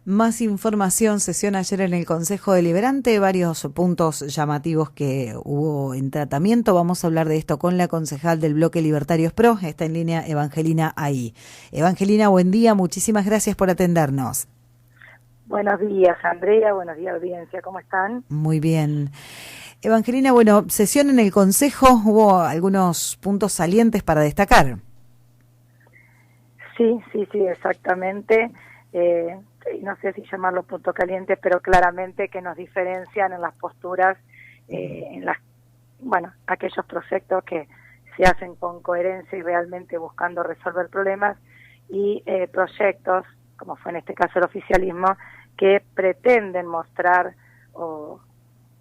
Más información, sesión ayer en el Consejo Deliberante, varios puntos llamativos que hubo en tratamiento. Vamos a hablar de esto con la concejal del Bloque Libertarios PRO, está en línea Evangelina ahí. Evangelina, buen día, muchísimas gracias por atendernos. Buenos días, Andrea, buenos días, audiencia, ¿cómo están? Muy bien. Evangelina, bueno, sesión en el Consejo, hubo algunos puntos salientes para destacar. Sí, exactamente. No sé si llamarlo punto caliente, pero claramente que nos diferencian en las posturas, aquellos proyectos que se hacen con coherencia y realmente buscando resolver problemas, y proyectos, como fue en este caso el oficialismo, que pretenden mostrar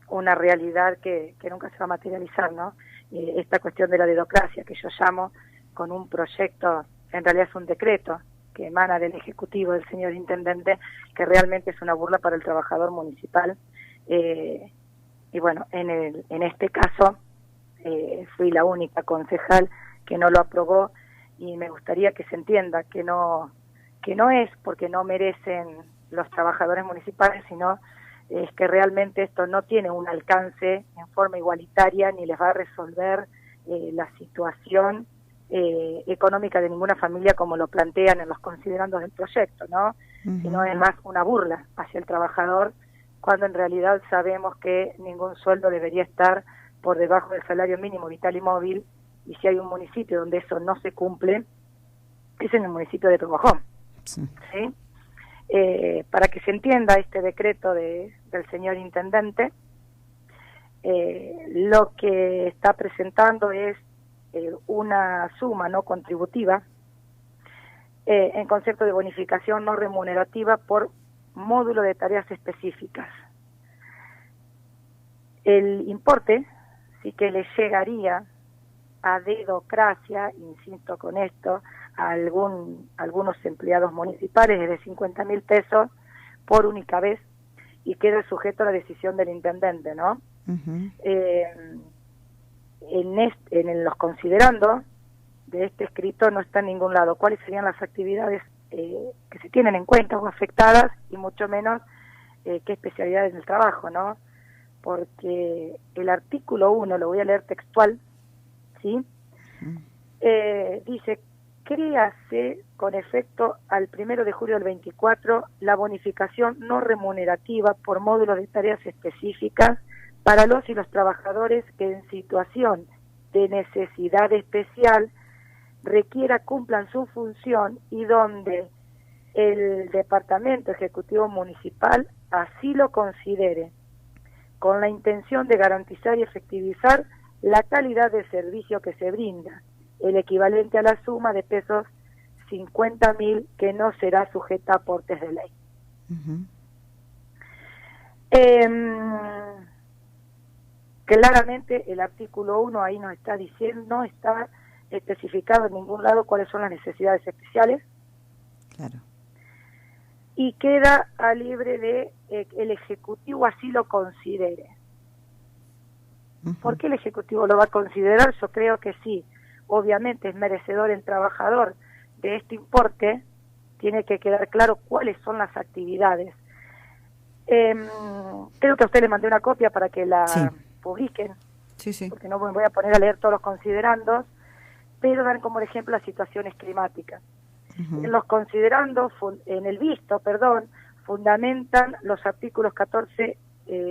una realidad que nunca se va a materializar, ¿no? Esta cuestión de la dedocracia, que yo llamo con un proyecto, en realidad es un decreto que emana del Ejecutivo del señor Intendente, que realmente es una burla para el trabajador municipal. Y bueno, en este caso fui la única concejal que no lo aprobó, y me gustaría que se entienda que no es porque no merecen los trabajadores municipales, sino es que realmente esto no tiene un alcance en forma igualitaria ni les va a resolver la situación económica de ninguna familia, como lo plantean en los considerandos del proyecto, ¿no? Sino es más una burla hacia el trabajador, cuando en realidad sabemos que ningún sueldo debería estar por debajo del salario mínimo vital y móvil, y si hay un municipio donde eso no se cumple, es en el municipio de Pehuajó. ¿Sí? Para que se entienda este decreto del señor Intendente, lo que está presentando es una suma no contributiva en concepto de bonificación no remunerativa por módulo de tareas específicas. El importe sí que le llegaría a dedocracia, insisto con esto, a algunos empleados municipales, de 50.000 pesos por única vez, y queda sujeto a la decisión del intendente, ¿no? En los considerandos de este escrito no está en ningún lado cuáles serían las actividades que se tienen en cuenta o afectadas, y mucho menos qué especialidades del trabajo, ¿no? Porque el artículo 1, lo voy a leer textual, ¿sí? Dice: créase con efecto al 1 de julio del 24 la bonificación no remunerativa por módulos de tareas específicas para los y los trabajadores que en situación de necesidad especial requiera cumplan su función, y donde el Departamento Ejecutivo Municipal así lo considere, con la intención de garantizar y efectivizar la calidad de servicio que se brinda, el equivalente a la suma de pesos 50.000, que no será sujeta a aportes de ley. Claramente el artículo 1 ahí nos está diciendo, no está especificado en ningún lado cuáles son las necesidades especiales. Claro. Y queda a libre de el Ejecutivo así lo considere. ¿Por qué el Ejecutivo lo va a considerar? Yo creo que sí, obviamente es merecedor el trabajador de este importe, tiene que quedar claro cuáles son las actividades. Creo que a usted le mandé una copia para que la publiquen, porque no me voy a poner a leer todos los considerandos, pero dan como ejemplo las situaciones climáticas. En los considerandos, en el visto, fundamentan los artículos 14,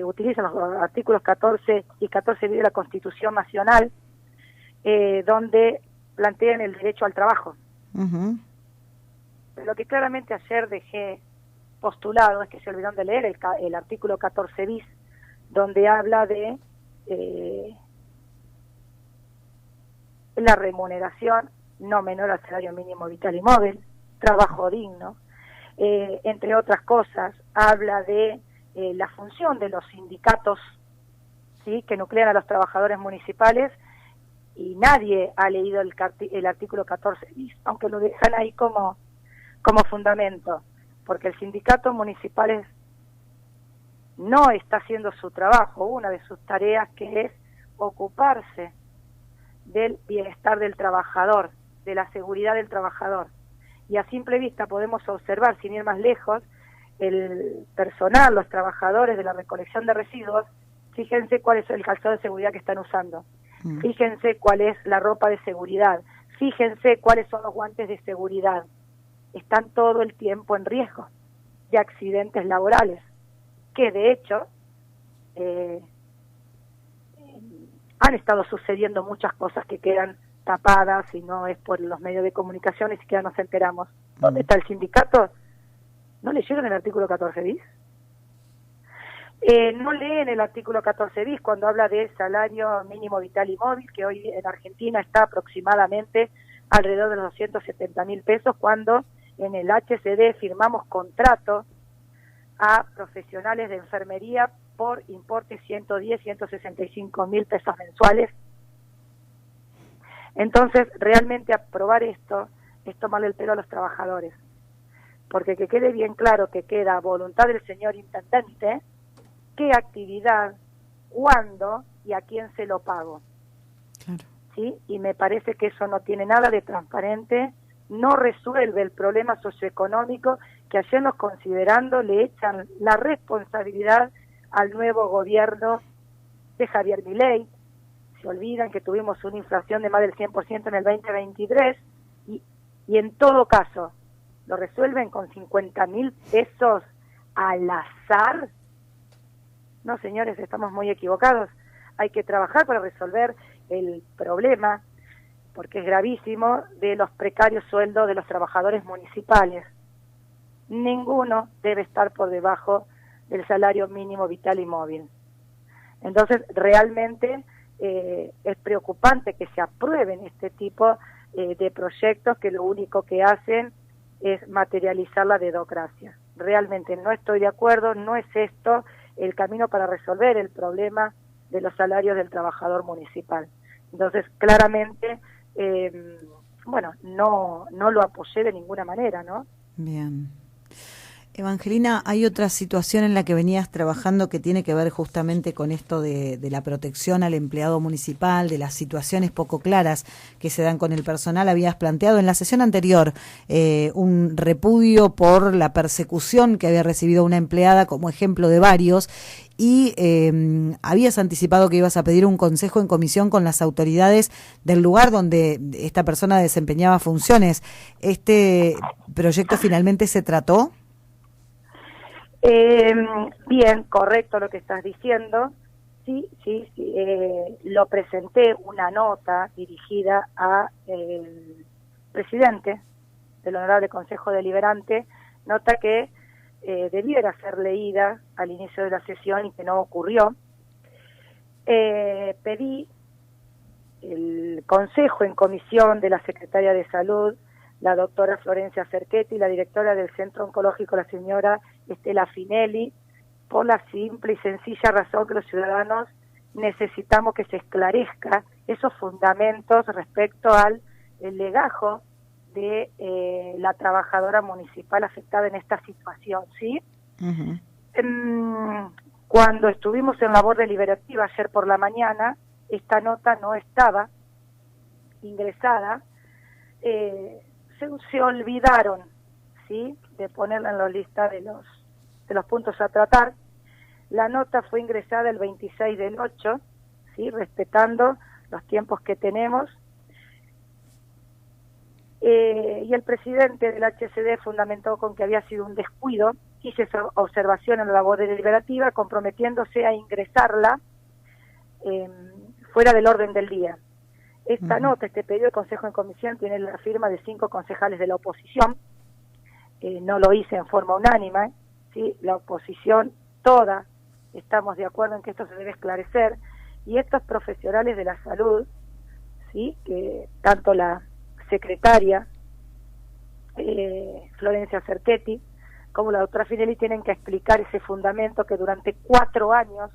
utilizan los artículos 14 y 14 de la Constitución Nacional, donde plantean el derecho al trabajo. Lo que claramente ayer dejé postulado es que se olvidaron de leer el artículo 14 bis, donde habla de la remuneración no menor al salario mínimo vital y móvil, trabajo digno, entre otras cosas, habla de la función de los sindicatos, ¿sí?, que nuclean a los trabajadores municipales, y nadie ha leído el artículo 14 bis, aunque lo dejan ahí como fundamento, porque el sindicato municipal no está haciendo su trabajo, una de sus tareas, que es ocuparse del bienestar del trabajador, de la seguridad del trabajador. Y a simple vista podemos observar, sin ir más lejos, el personal, los trabajadores de la recolección de residuos, fíjense cuál es el calzado de seguridad que están usando, fíjense cuál es la ropa de seguridad, fíjense cuáles son los guantes de seguridad. Están todo el tiempo en riesgo de accidentes laborales, que de hecho han estado sucediendo muchas cosas que quedan tapadas y no es por los medios de comunicación, ni siquiera nos enteramos. ¿Dónde está el sindicato? ¿No leyeron el artículo 14 bis? No leen el artículo 14 bis cuando habla de salario mínimo vital y móvil, que hoy en Argentina está aproximadamente alrededor de los 270.000 pesos, cuando en el HCD firmamos contrato a profesionales de enfermería por importe 110, 165.000 pesos mensuales. Entonces, realmente aprobar esto es tomarle el pelo a los trabajadores, porque que quede bien claro que queda a voluntad del señor intendente qué actividad, cuándo y a quién se lo pago. Claro. ¿Sí? Y me parece que eso no tiene nada de transparente, no resuelve el problema socioeconómico que ayer nos considerando le echan la responsabilidad al nuevo gobierno de Javier Milei. Se olvidan que tuvimos una inflación de más del 100% en el 2023 y en todo caso lo resuelven con 50.000 pesos al azar. No, señores, estamos muy equivocados. Hay que trabajar para resolver el problema, porque es gravísimo, de los precarios sueldos de los trabajadores municipales. Ninguno debe estar por debajo del salario mínimo vital y móvil. Entonces, realmente es preocupante que se aprueben este tipo de proyectos que lo único que hacen es materializar la dedocracia. Realmente no estoy de acuerdo, no es esto el camino para resolver el problema de los salarios del trabajador municipal. Entonces, claramente, no lo apoyé de ninguna manera, ¿no? Bien. Evangelina, hay otra situación en la que venías trabajando que tiene que ver justamente con esto de la protección al empleado municipal, de las situaciones poco claras que se dan con el personal. Habías planteado en la sesión anterior un repudio por la persecución que había recibido una empleada como ejemplo de varios, y habías anticipado que ibas a pedir un consejo en comisión con las autoridades del lugar donde esta persona desempeñaba funciones. ¿Este proyecto finalmente se trató? Bien, correcto lo que estás diciendo. Sí, lo presenté una nota dirigida a el presidente del Honorable Consejo Deliberante, nota que debiera ser leída al inicio de la sesión y que no ocurrió. Pedí el consejo en comisión de la Secretaria de Salud, la doctora Florencia Cerchetti, la directora del Centro Oncológico, la señora Estela Finelli, por la simple y sencilla razón que los ciudadanos necesitamos que se esclarezca esos fundamentos respecto al legajo de la trabajadora municipal afectada en esta situación, ¿sí? Uh-huh. Cuando estuvimos en labor deliberativa ayer por la mañana, esta nota no estaba ingresada, se olvidaron, ¿sí?, de ponerla en la lista de los puntos a tratar. La nota fue ingresada el 26 del 8, ¿sí?, respetando los tiempos que tenemos, y el presidente del HCD fundamentó con que había sido un descuido, hizo esa observación en la labor deliberativa, comprometiéndose a ingresarla fuera del orden del día. Esta nota, este pedido de consejo en comisión, tiene la firma de 5 concejales de la oposición. No lo hice en forma unánime, ¿sí? La oposición toda estamos de acuerdo en que esto se debe esclarecer, y estos profesionales de la salud, ¿sí?, que tanto la secretaria Florencia Cerchetti como la doctora Finelli tienen que explicar ese fundamento que durante 4 años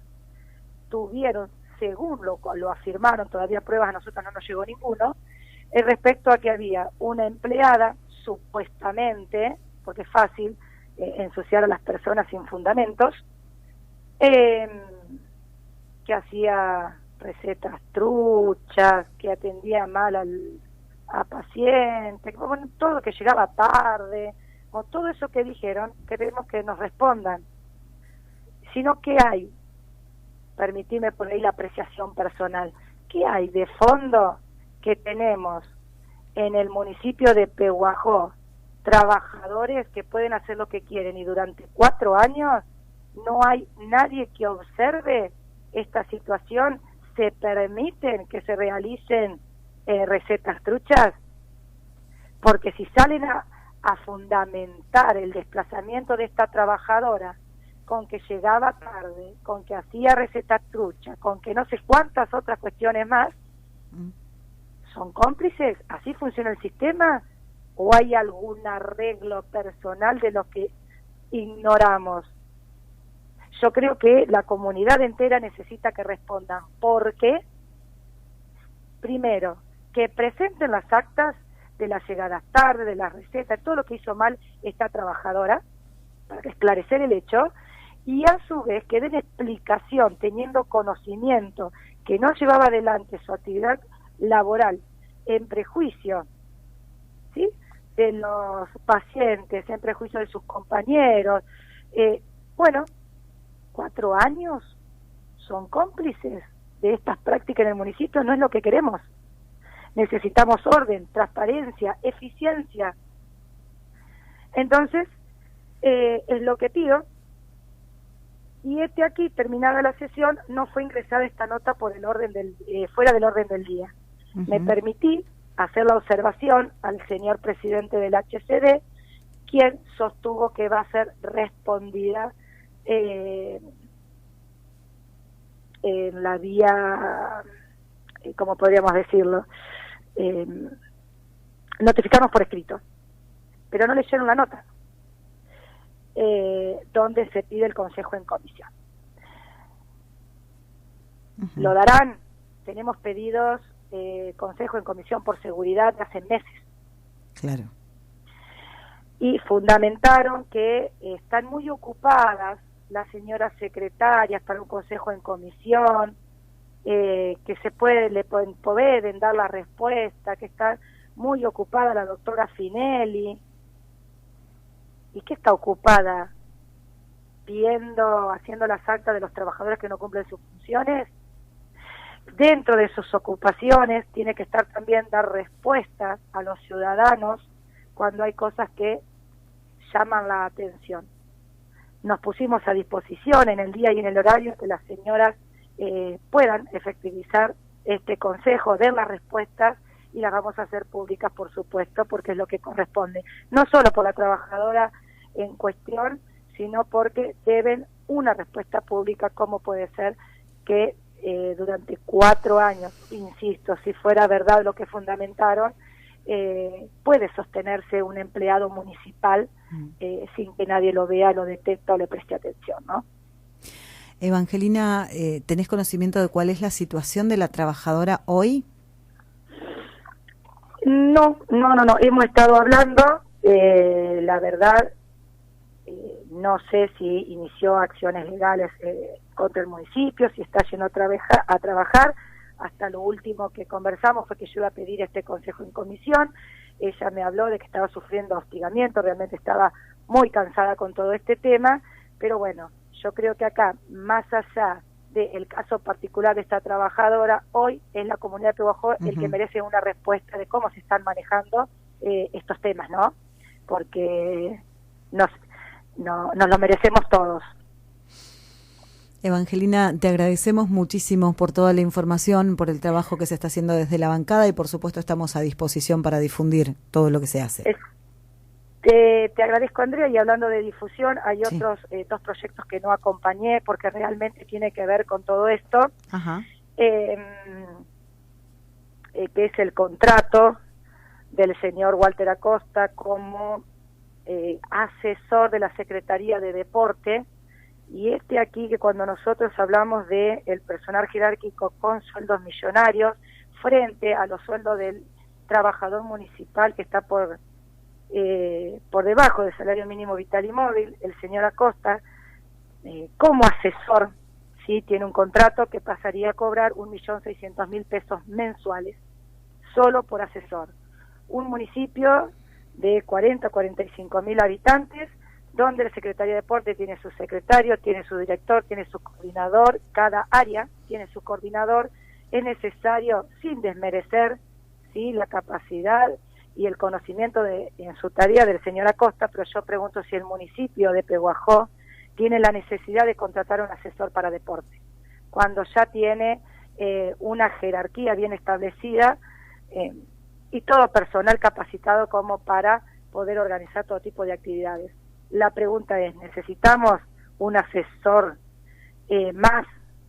tuvieron, según lo afirmaron, todavía pruebas a nosotros no nos llegó ninguno, respecto a que había una empleada, supuestamente, porque es fácil ensuciar a las personas sin fundamentos, que hacía recetas truchas, que atendía mal a pacientes, bueno, todo, que llegaba tarde, mismo, todo eso que dijeron, queremos que nos respondan. Sino, ¿qué hay? Permitime por ahí la apreciación personal. ¿Qué hay de fondo que tenemos en el municipio de Pehuajó? Trabajadores que pueden hacer lo que quieren y durante 4 años no hay nadie que observe esta situación. ¿Se permiten que se realicen recetas truchas? Porque si salen a fundamentar el desplazamiento de esta trabajadora con que llegaba tarde, con que hacía recetas truchas, con que no sé cuántas otras cuestiones más, ¿son cómplices? ¿Así funciona el sistema? ¿O hay algún arreglo personal de lo que ignoramos? Yo creo que la comunidad entera necesita que respondan. ¿Por qué? Primero, que presenten las actas de las llegadas tarde, de las recetas, todo lo que hizo mal esta trabajadora, para esclarecer el hecho, y a su vez que den explicación, teniendo conocimiento, que no llevaba adelante su actividad laboral en prejuicio, ¿sí?, de los pacientes, en prejuicio de sus compañeros. Bueno, 4 años son cómplices de estas prácticas en el municipio, no es lo que queremos. Necesitamos orden, transparencia, eficiencia. Entonces, es lo que pido. Y aquí, terminada la sesión, no fue ingresada esta nota por el orden fuera del orden del día. Me permití hacer la observación al señor presidente del HCD, quien sostuvo que va a ser respondida en la vía, ¿cómo podríamos decirlo? Notificarnos por escrito, pero no leyeron la nota donde se pide el consejo en comisión. Lo darán. Tenemos pedidos consejo en comisión por seguridad de hace meses. Claro. Y fundamentaron que están muy ocupadas las señoras secretarias para un consejo en comisión, que le pueden dar la respuesta, que está muy ocupada la doctora Finelli. ¿Y qué está ocupada? Haciendo las actas de los trabajadores que no cumplen sus funciones. Dentro de sus ocupaciones tiene que estar también dar respuestas a los ciudadanos cuando hay cosas que llaman la atención. Nos pusimos a disposición en el día y en el horario que las señoras puedan efectivizar este consejo, den las respuestas, y las vamos a hacer públicas, por supuesto, porque es lo que corresponde. No solo por la trabajadora en cuestión, sino porque deben una respuesta pública, como puede ser que durante 4 años, insisto, si fuera verdad lo que fundamentaron, puede sostenerse un empleado municipal sin que nadie lo vea, lo detecte o le preste atención, ¿no? Evangelina, ¿tenés conocimiento de cuál es la situación de la trabajadora hoy? No, hemos estado hablando, la verdad, no sé si inició acciones legales contra el municipio, si está yendo a trabajar. Hasta lo último que conversamos fue que yo iba a pedir este consejo en comisión. Ella me habló de que estaba sufriendo hostigamiento, realmente estaba muy cansada con todo este tema, pero bueno, yo creo que acá, más allá del caso particular de esta trabajadora, hoy es la comunidad de Pehuajó el que merece una respuesta de cómo se están manejando estos temas, ¿no? Porque nos lo merecemos todos. Evangelina, te agradecemos muchísimo por toda la información, por el trabajo que se está haciendo desde la bancada, y por supuesto estamos a disposición para difundir todo lo que se hace. Te agradezco, Andrea, y hablando de difusión, hay otros 2 proyectos que no acompañé porque realmente tiene que ver con todo esto, que es el contrato del señor Walter Acosta como asesor de la Secretaría de Deporte, y aquí que cuando nosotros hablamos de el personal jerárquico con sueldos millonarios frente a los sueldos del trabajador municipal que está por debajo del salario mínimo vital y móvil, el señor Acosta como asesor, sí, tiene un contrato que pasaría a cobrar 1.600.000 pesos mensuales solo por asesor. Un municipio de 40 a 45 mil habitantes, donde la Secretaría de Deporte tiene su secretario, tiene su director, tiene su coordinador, cada área tiene su coordinador. Es necesario, sin desmerecer, ¿sí?, la capacidad y el conocimiento en su tarea del señor Acosta, pero yo pregunto si el municipio de Pehuajó tiene la necesidad de contratar un asesor para deporte, cuando ya tiene una jerarquía bien establecida y todo personal capacitado como para poder organizar todo tipo de actividades. La pregunta es, ¿necesitamos un asesor más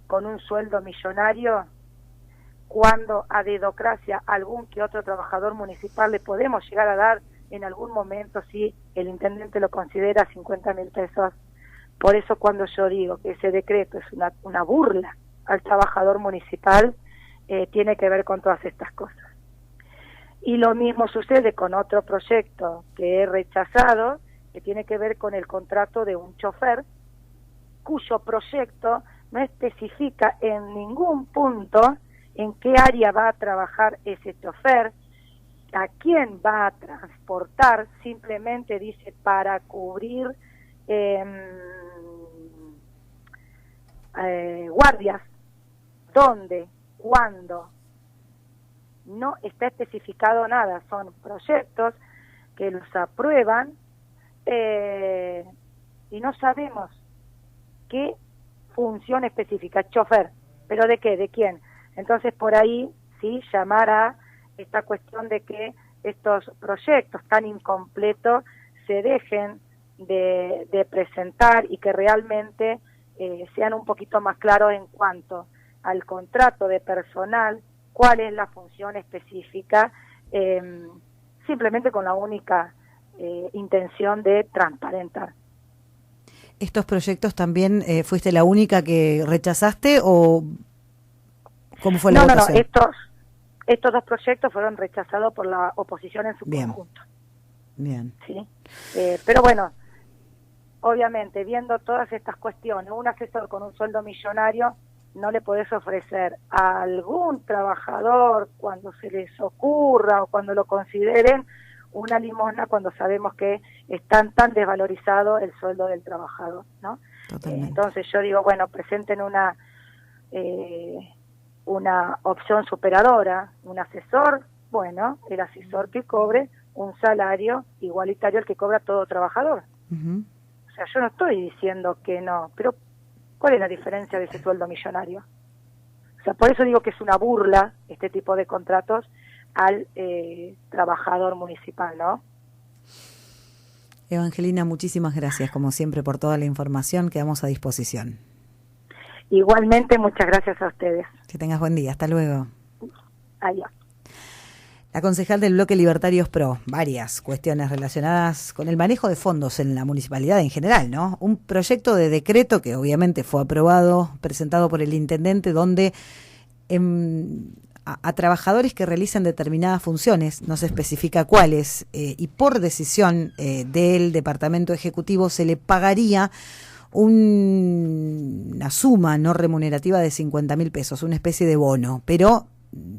con un sueldo millonario cuando a dedocracia algún que otro trabajador municipal le podemos llegar a dar en algún momento si el intendente lo considera 50.000 pesos? Por eso cuando yo digo que ese decreto es una burla al trabajador municipal, tiene que ver con todas estas cosas. Y lo mismo sucede con otro proyecto que he rechazado, que tiene que ver con el contrato de un chofer, cuyo proyecto no especifica en ningún punto en qué área va a trabajar ese chofer, a quién va a transportar, simplemente dice para cubrir guardias, dónde, cuándo, no está especificado nada, son proyectos que los aprueban y no sabemos qué función específica, chofer, pero de qué, de quién. Entonces por ahí sí llamar a esta cuestión de que estos proyectos tan incompletos se dejen de presentar y que realmente sean un poquito más claros en cuanto al contrato de personal, cuál es la función específica, simplemente con la única intención de transparentar. ¿Estos proyectos también fuiste la única que rechazaste o cómo fue la votación? No, estos dos proyectos fueron rechazados por la oposición en su conjunto. Bien. ¿Sí? Pero bueno, obviamente, viendo todas estas cuestiones, un asesor con un sueldo millonario, no le podés ofrecer a algún trabajador cuando se les ocurra o cuando lo consideren una limosna cuando sabemos que están tan desvalorizado el sueldo del trabajador, ¿no? Totalmente. Entonces yo digo, bueno, presenten una opción superadora, un asesor, bueno, el asesor que cobre un salario igualitario al que cobra todo trabajador. Uh-huh. O sea, yo no estoy diciendo que no, pero ¿cuál es la diferencia de ese sueldo millonario? O sea, por eso digo que es una burla este tipo de contratos al trabajador municipal, ¿no? Evangelina, muchísimas gracias, como siempre, por toda la información. Quedamos a disposición. Igualmente, muchas gracias a ustedes. Que tengas buen día. Hasta luego. Adiós. La concejal del bloque Libertarios PRO, varias cuestiones relacionadas con el manejo de fondos en la municipalidad en general, ¿no? Un proyecto de decreto que obviamente fue aprobado, presentado por el intendente, donde a trabajadores que realicen determinadas funciones, no se especifica cuáles, y por decisión del Departamento Ejecutivo se le pagaría una suma no remunerativa de 50.000 pesos, una especie de bono, pero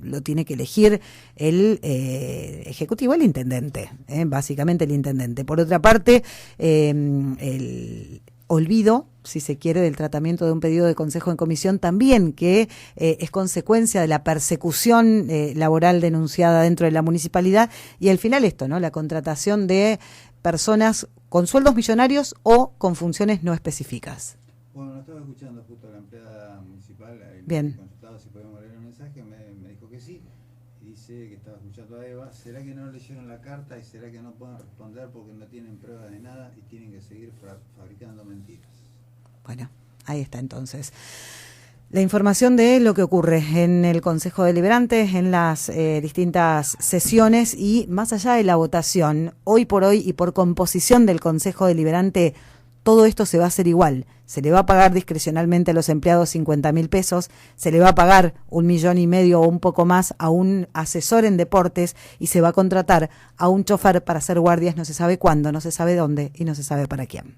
lo tiene que elegir el Ejecutivo, el intendente, básicamente el intendente. Por otra parte, el olvido, si se quiere, del tratamiento de un pedido de consejo en comisión también, que es consecuencia de la persecución laboral denunciada dentro de la municipalidad, y al final esto, ¿no? La contratación de personas con sueldos millonarios o con funciones no específicas. Bueno, lo estaba escuchando justo a la empleada municipal, bien, consultaba si podíamos leer el mensaje, me dijo que sí, y dice que estaba escuchando a Eva. ¿Será que no leyeron la carta y será que no pueden responder porque no tienen pruebas de nada y tienen que seguir fabricando mentiras? Bueno, ahí está entonces la información de lo que ocurre en el Consejo Deliberante, en las distintas sesiones, y más allá de la votación, hoy por hoy y por composición del Consejo Deliberante, todo esto se va a hacer igual. Se le va a pagar discrecionalmente a los empleados 50.000 pesos, se le va a pagar 1,5 millones o un poco más a un asesor en deportes, y se va a contratar a un chofer para hacer guardias, no se sabe cuándo, no se sabe dónde y no se sabe para quién.